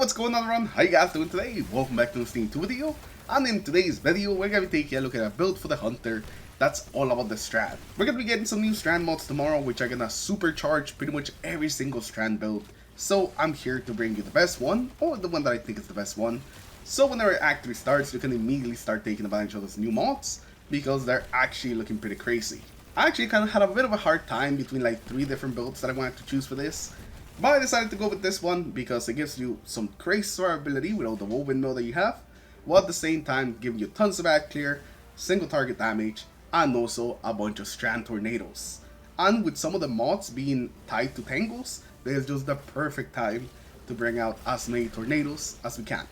what's going on everyone? How you guys doing today? Welcome back to the Steam 2 video. And in today's video, we're going to be taking a look at a build for the Hunter that's all about the Strand. We're going to be getting some new Strand mods tomorrow, which are going to supercharge pretty much every single Strand build. So I'm here to bring you the best one, or the one that I think is the best one. So whenever Act 3 starts, you can immediately start taking advantage of those new mods, because they're actually looking pretty crazy. I actually kind of had a bit of a hard time between like 3 different builds that I wanted to choose for this. But I decided to go with this one because it gives you some crazy survivability without the woven mill that you have, while at the same time giving you tons of ad clear, single target damage, and also a bunch of Strand tornadoes. And with some of the mods being tied to tangles, there's just the perfect time to bring out as many tornadoes as we can.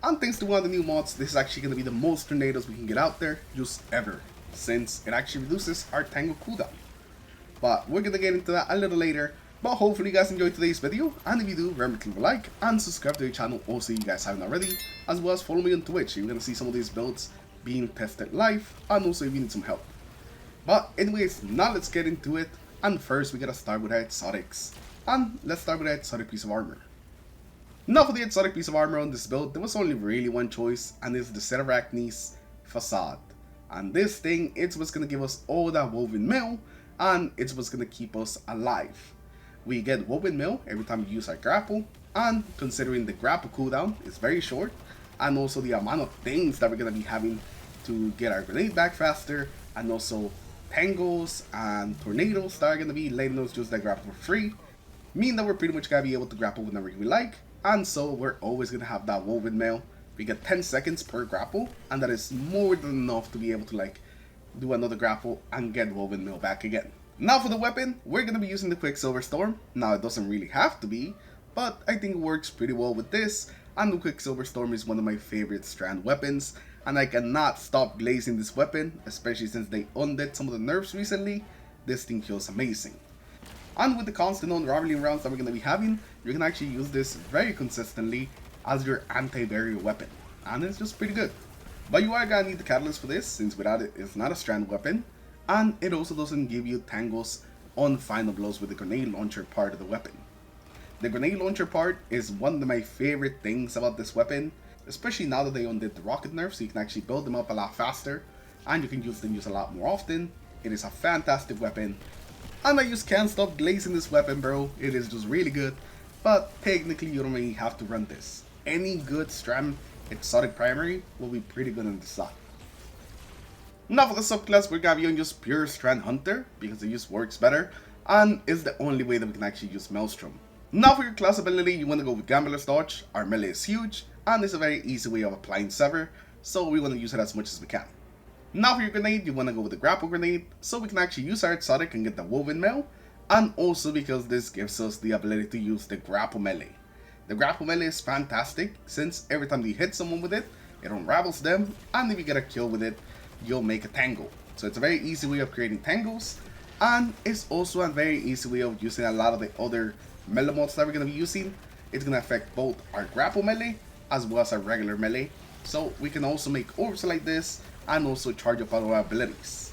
And thanks to one of the new mods, this is actually going to be the most tornadoes we can get out there just ever, since it actually reduces our tangle cooldown. But we're going to get into that a little later. But hopefully you guys enjoyed today's video, and if you do, remember to leave a like and subscribe to the channel also if you guys haven't already, as well as follow me on Twitch. You're going to see some of these builds being tested live, and also if you need some help. But anyways, now let's get into it, and first we gotta start with our exotics. And let's start with our exotic piece of armor. Now for the exotic piece of armor on this build, there was only really one choice, and it's the Cedarachne's Facade. And this thing, it's what's going to give us all that woven mail, and it's what's going to keep us alive. We get woven mill every time we use our grapple, and considering the grapple cooldown is very short, and also the amount of things that we're going to be having to get our grenade back faster, and also tangles and tornadoes that are going to be letting us use that grapple for free, mean that we're pretty much going to be able to grapple whenever we like, and so we're always going to have that woven mill. We get 10 seconds per grapple, and that is more than enough to be able to like do another grapple and get woven mill back again. Now for the weapon, we're going to be using the Quicksilver Storm. Now it doesn't really have to be, but I think it works pretty well with this, and the Quicksilver Storm is one of my favorite Strand weapons, and I cannot stop glazing this weapon, especially since they undid some of the nerfs recently. This thing feels amazing. And with the constant unraveling rounds that we're going to be having, you can actually use this very consistently as your anti-barrier weapon, and it's just pretty good. But you are going to need the Catalyst for this, since without it, it's not a Strand weapon. And it also doesn't give you tangles on final blows with the grenade launcher part of the weapon. The grenade launcher part is one of my favorite things about this weapon, especially now that they undid the rocket nerf, so you can actually build them up a lot faster, and you can use them a lot more often. It is a fantastic weapon, and I just can't stop glazing this weapon, bro. It is just really good, but technically you don't really have to run this. Any good Strand exotic primary will be pretty good on this side. Now for the subclass, we're gonna be on just pure Strand Hunter, because it just works better, and is the only way that we can actually use Maelstrom. Now for your class ability, you want to go with Gambler's Dodge. Our melee is huge, and it's a very easy way of applying Sever, so we want to use it as much as we can. Now for your grenade, you want to go with the Grapple Grenade, so we can actually use our exotic and get the Woven Mail, and also because this gives us the ability to use the Grapple Melee. The Grapple Melee is fantastic, since every time you hit someone with it, it unravels them, and if you get a kill with it, you'll make a tangle. So it's a very easy way of creating tangles, and it's also a very easy way of using a lot of the other melee mods that we're going to be using. It's going to affect both our grapple melee as well as our regular melee, so we can also make orbs like this and also charge up all our abilities.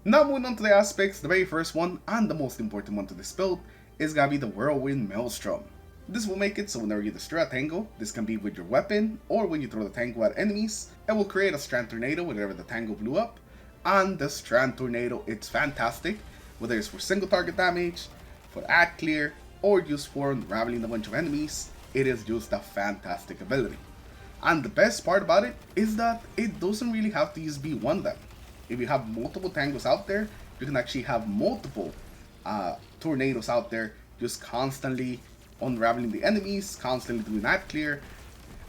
Now moving on to the aspects, the very first one and the most important one to this build is going to be the Whirlwind Maelstrom. This will make it so whenever you destroy a tangle, this can be with your weapon or when you throw the tangle at enemies, it will create a Strand Tornado whenever the tangle blew up. And the Strand Tornado, it's fantastic, whether it's for single target damage, for ad clear, or just for unraveling a bunch of enemies. It is just a fantastic ability. And the best part about it is that it doesn't really have to just be one of them. If you have multiple tangles out there, you can actually have multiple tornadoes out there just constantly unraveling the enemies, constantly doing ad clear,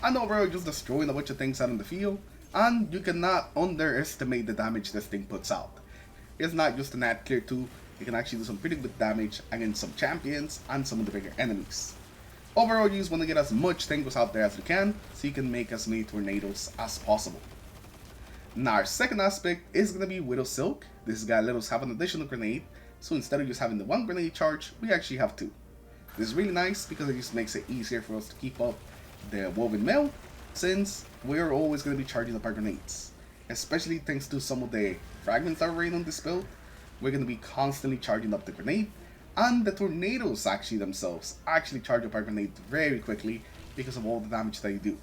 and overall just destroying a bunch of things out in the field. And you cannot underestimate the damage this thing puts out. It's not just an ad clear too, you can actually do some pretty good damage against some champions and some of the bigger enemies. Overall, you just want to get as much tangles out there as you can, so you can make as many tornadoes as possible. Now our second aspect is going to be Widow Silk. This guy let us have an additional grenade, so instead of just having the one grenade charge, we actually have two. This is really nice because it just makes it easier for us to keep up the woven mail, since we're always going to be charging up our grenades. Especially thanks to some of the fragments that are running on this build, we're going to be constantly charging up the grenade, and the tornadoes actually themselves actually charge up our grenade very quickly, because of all the damage that you do.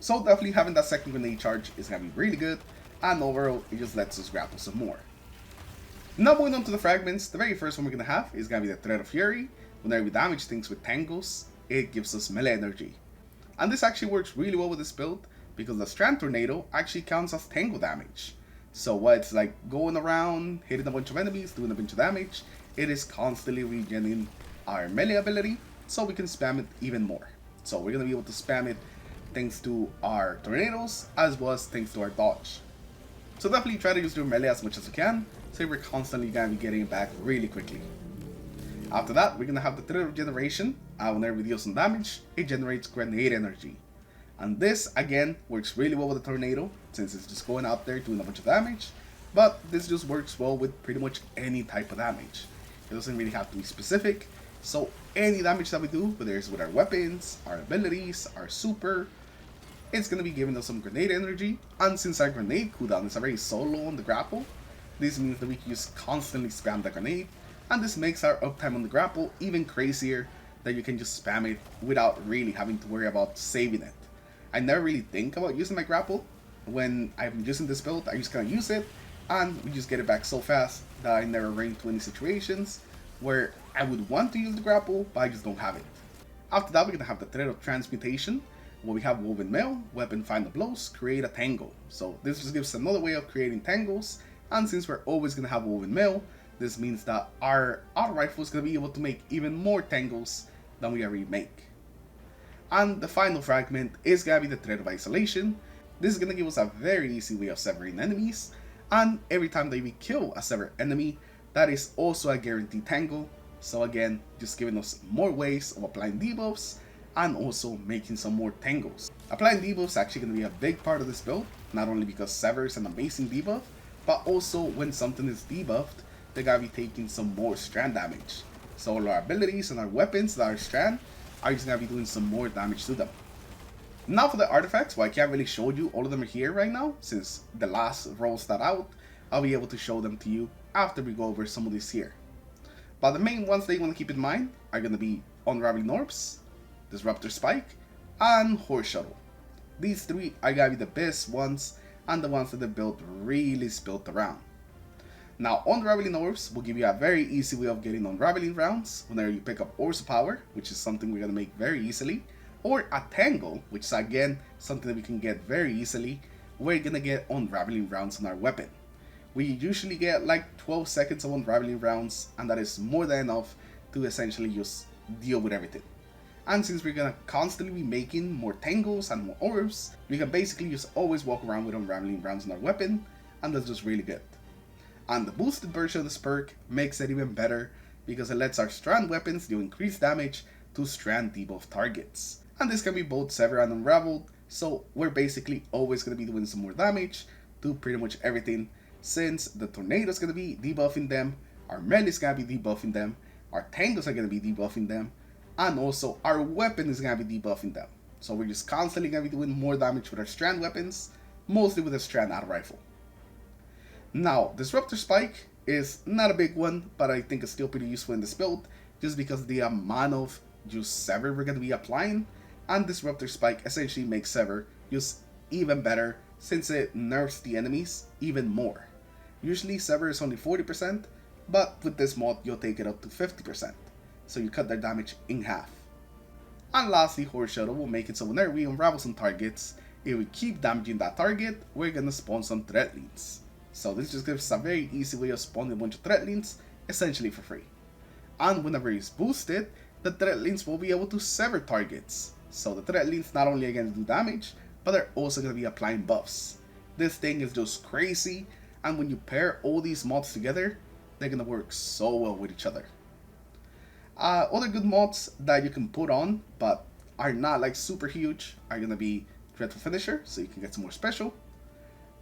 So definitely having that second grenade charge is going to be really good, and overall it just lets us grapple some more. Now moving on to the fragments, the very first one we're going to have is going to be the Thread of Fury. Whenever we damage things with tangles, it gives us melee energy. And this actually works really well with this build, because the Strand Tornado actually counts as tangle damage. So while it's like going around, hitting a bunch of enemies, doing a bunch of damage, it is constantly regenerating our melee ability, so we can spam it even more. So we're going to be able to spam it thanks to our tornadoes, as well as thanks to our dodge. So definitely try to use your melee as much as you can, so we're constantly going to be getting it back really quickly. After that, we're going to have the Thread of Generation, and whenever we deal some damage, it generates grenade energy. And this, again, works really well with the tornado, since it's just going out there doing a bunch of damage, but this just works well with pretty much any type of damage. It doesn't really have to be specific, so any damage that we do, whether it's with our weapons, our abilities, our super, it's going to be giving us some grenade energy, and since our grenade cooldown is already so low on the grapple, this means that we can just constantly spam the grenade, and this makes our uptime on the grapple even crazier, that you can just spam it without really having to worry about saving it. I never really think about using my grapple. When I'm using this build, I just kind of use it, and we just get it back so fast that I never run into any situations where I would want to use the grapple, but I just don't have it. After that, we're going to have the Thread of Transmutation, where we have Woven Mail, Weapon Final Blows, Create a Tangle. So this just gives another way of creating tangles, and since we're always going to have Woven Mail, this means that our auto rifle is going to be able to make even more tangles than we already make. And the final fragment is going to be the Thread of Isolation. This is going to give us a very easy way of severing enemies, and every time that we kill a severed enemy, that is also a guaranteed tangle. So again, just giving us more ways of applying debuffs and also making some more tangles. Applying debuffs is actually going to be a big part of this build, not only because Sever is an amazing debuff, but also when something is debuffed, they're going to be taking some more Strand damage. So all our abilities and our weapons that are Strand are just going to be doing some more damage to them. Now for the artifacts, well, I can't really show you all of them here right now, since the last rolls that out, I'll be able to show them to you after we go over some of these here. But the main ones that you want to keep in mind are going to be Unraveling Orbs, Disruptor Spike, and Horse Shuttle. These three are going to be the best ones, and the ones that the build really is built around. Now, Unraveling Orbs will give you a very easy way of getting Unraveling rounds whenever you pick up Orbs of Power, which is something we're going to make very easily, or a Tangle, which is again something that we can get very easily. We're going to get Unraveling rounds on our weapon. We usually get like 12 seconds of Unraveling rounds, and that is more than enough to essentially just deal with everything. And since we're going to constantly be making more Tangles and more Orbs, we can basically just always walk around with Unraveling rounds on our weapon, and that's just really good. And the boosted version of this perk makes it even better, because it lets our Strand weapons do increased damage to Strand debuff targets. And this can be both Severed and Unraveled, so we're basically always going to be doing some more damage to pretty much everything, since the Tornado is going to be debuffing them, our melee is going to be debuffing them, our Tangles are going to be debuffing them, and also our weapon is going to be debuffing them. So we're just constantly going to be doing more damage with our Strand weapons, mostly with a Strand auto rifle. Now, Disruptor Spike is not a big one, but I think it's still pretty useful in this build, just because the amount of just Sever we're going to be applying, and Disruptor Spike essentially makes Sever just even better, since it nerfs the enemies even more. Usually Sever is only 40%, but with this mod you'll take it up to 50%, so you cut their damage in half. And lastly, Horse Shuttle will make it so whenever we unravel some targets, if we keep damaging that target, we're gonna spawn some Threadlings. So this just gives us a very easy way of spawning a bunch of Threadlings, essentially for free. And whenever it's boosted, the Threadlings will be able to sever targets. So the Threadlings not only are going to do damage, but they're also going to be applying buffs. This thing is just crazy, and when you pair all these mods together, they're going to work so well with each other. Other good mods that you can put on, but are not like super huge, are going to be Dreadful Finisher, so you can get some more special.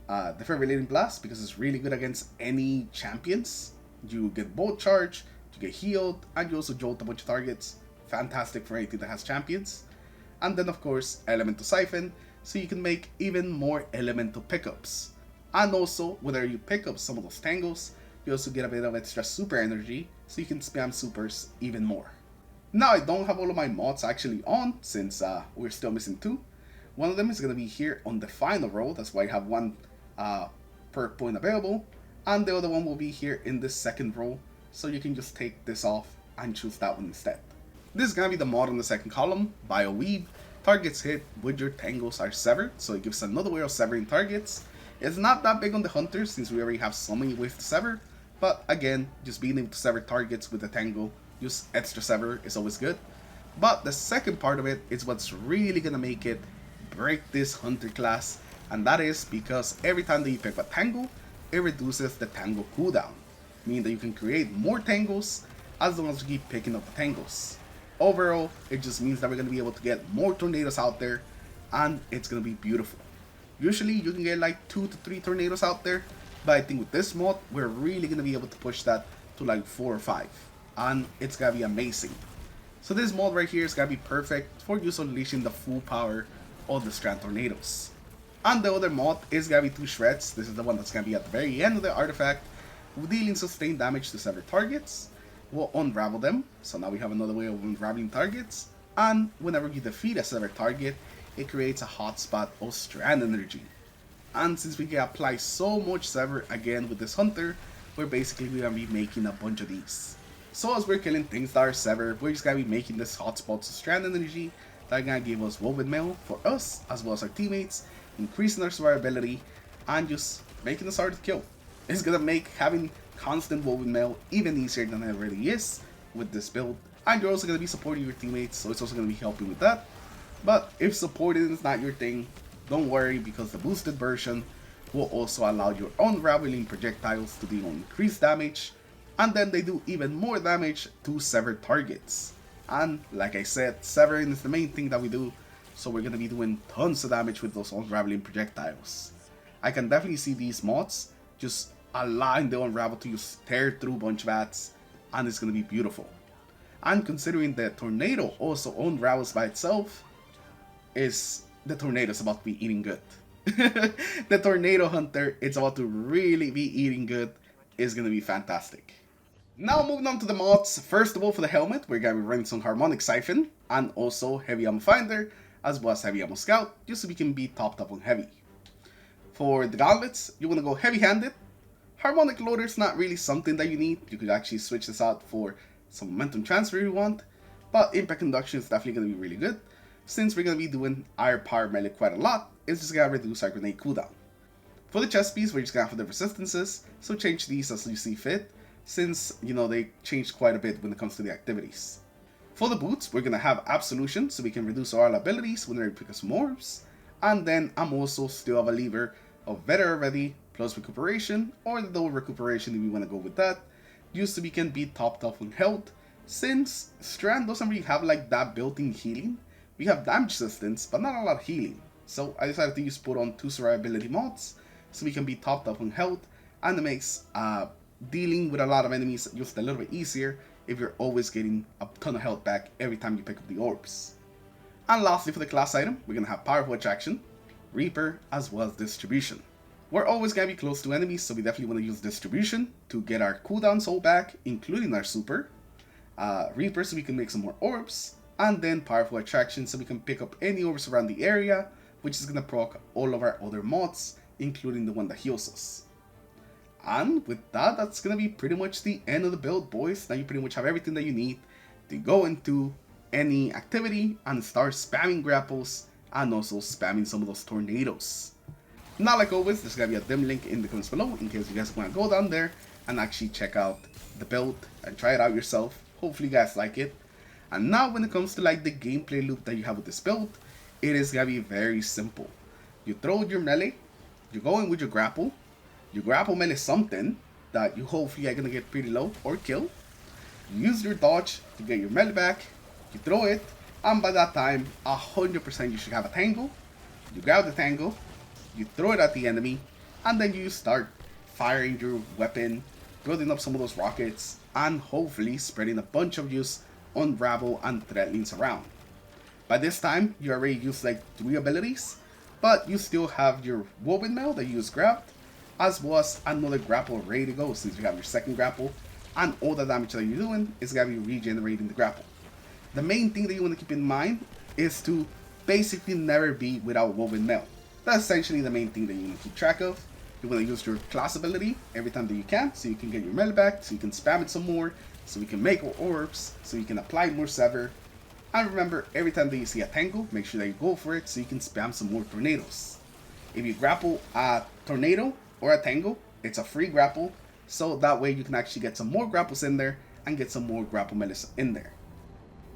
Defibrillating Blast, because it's really good against any champions. You get Bolt Charge, you get healed, and you also jolt a bunch of targets. Fantastic for anything that has champions. And then of course, Elemental Siphon, so you can make even more elemental pickups. And also, whenever you pick up some of those tangles, you also get a bit of extra super energy, so you can spam supers even more. Now I don't have all of my mods actually on since we're still missing two. One of them is going to be here on the final row, that's why I have one per point available, and the other one will be here in the second row, so you can just take this off and choose that one instead. This is going to be the mod on the second column, BioWeave. Targets hit with your tangles are severed, so it gives another way of severing targets. It's not that big on the hunters since we already have so many ways to sever, but again, just being able to sever targets with the tangle, use extra sever is always good. But the second part of it is what's really gonna make it break this hunter class, and that is because every time that you pick a tangle, it reduces the tangle cooldown, meaning that you can create more tangles as long as you keep picking up the tangles. Overall, it just means that we're going to be able to get more tornadoes out there, and it's going to be beautiful. Usually you can get like 2 to 3 tornadoes out there, but I think with this mod, we're really going to be able to push that to like 4 or 5, and it's going to be amazing. So this mod right here is going to be perfect for use unleashing the full power of the Strand tornadoes. And the other mod is going to be 2 shreds. This is the one that's going to be at the very end of the artifact, dealing sustained damage to severed targets. We'll unravel them, so now we have another way of unraveling targets, and whenever you defeat a severed target, it creates a hotspot of Strand energy. And since we can apply so much sever again with this hunter, we're basically going to be making a bunch of these. So as we're killing things that are severed, we're just going to be making this hotspots of Strand energy that are going to give us woven mail for us as well as our teammates, increasing our survivability, and just making us hard to kill. It's going to make having constant woven mail even easier than it already is with this build, and you're also going to be supporting your teammates, so it's also going to be helping with that. But if supporting is not your thing, don't worry, because the boosted version will also allow your unraveling projectiles to deal increased damage, and then they do even more damage to severed targets. And like I said, severing is the main thing that we do, so we're going to be doing tons of damage with those unraveling projectiles. I can definitely see these mods just allowing the unravel to just tear through a bunch of bats, and it's going to be beautiful. And considering the tornado also unravels by itself, the tornado's about to be eating good. The tornado hunter, it's about to really be eating good, is going to be fantastic. Now moving on to the mods. First of all, for the helmet, we're going to be running some harmonic siphon and also heavy ammo finder as well as heavy ammo scout, just so we can be topped up on heavy. For the gauntlets, you want to go heavy handed. Harmonic loader is not really something that you need. You could actually switch this out for some momentum transfer if you want, but impact induction is definitely going to be really good. Since we're going to be doing our power melee quite a lot, it's just going to reduce our grenade cooldown. For the chest piece, we're just going to have the resistances, so change these as you see fit, since, you know, they changed quite a bit when it comes to the activities. For the boots, we're going to have absolution, so we can reduce our abilities whenever we pick up some orbs, and then I'm also still have a lever of Veteran Ready plus recuperation, or the double recuperation if we want to go with that, just so we can be topped off on health. Since Strand doesn't really have like that built-in healing, we have damage resistance but not a lot of healing, so I decided to just put on 2 survivability mods so we can be topped up on health, and it makes dealing with a lot of enemies just a little bit easier if you're always getting a ton of health back every time you pick up the orbs. And lastly, for the class item, we're going to have Powerful Attraction, Reaper, as well as Distribution. We're always going to be close to enemies, so we definitely want to use Distribution to get our cooldowns all back, including our super. Reaper so we can make some more orbs, and then Powerful Attraction so we can pick up any orbs around the area, which is going to proc all of our other mods, including the one that heals us. And with that, that's going to be pretty much the end of the build, boys. Now you pretty much have everything that you need to go into any activity and start spamming grapples and also spamming some of those tornadoes. Now, like always, there's going to be a dim link in the comments below in case you guys want to go down there and actually check out the build and try it out yourself. Hopefully you guys like it. And now when it comes to like the gameplay loop that you have with this build, it is going to be very simple. You throw your melee, you go in with your grapple melee something that you hopefully are going to get pretty low or kill. You use your dodge to get your melee back, you throw it, and by that time, 100% you should have a tangle. You grab the tangle, you throw it at the enemy, and then you start firing your weapon, building up some of those rockets, and hopefully spreading a bunch of use unravel and threatenings around. By this time, you already used like 3 abilities, but you still have your woven mail that you just grabbed, as well as another grapple ready to go since you have your second grapple, and all the damage that you're doing is going to be regenerating the grapple. the main thing that you want to keep in mind is to basically never be without woven mail. That's essentially the main thing that you want to keep track of. You want to use your class ability every time that you can, so you can get your mail back, so you can spam it some more, so you can make more orbs, so you can apply more sever. And remember, every time that you see a tango, make sure that you go for it so you can spam some more tornadoes. If you grapple a tornado or a tango, it's a free grapple, so that way you can actually get some more grapples in there and get some more grapple melis in there.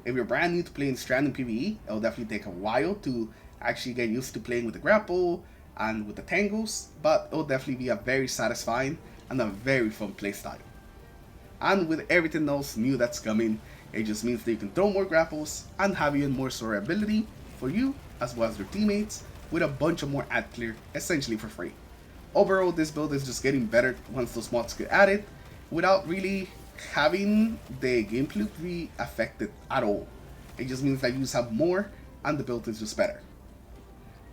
If you're brand new to playing Strand in PVE, it'll definitely take a while to actually get used to playing with the grapple and with the tangos, but it'll definitely be a very satisfying and a very fun playstyle. And with everything else new that's coming, it just means that you can throw more grapples and have even more survivability for you as well as your teammates with a bunch of more ad clear essentially for free. Overall, this build is just getting better once those mods get added without really having the gameplay be affected at all. It just means that you just have more and the build is just better.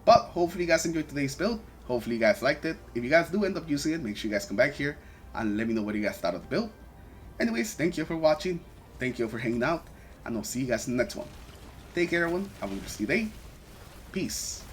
But hopefully you guys enjoyed today's build. Hopefully you guys liked it. If you guys do end up using it, make sure you guys come back here and let me know what you guys thought of the build. Anyways, thank you for watching. Thank you for hanging out. And I'll see you guys in the next one. Take care everyone. Have a good day. Peace.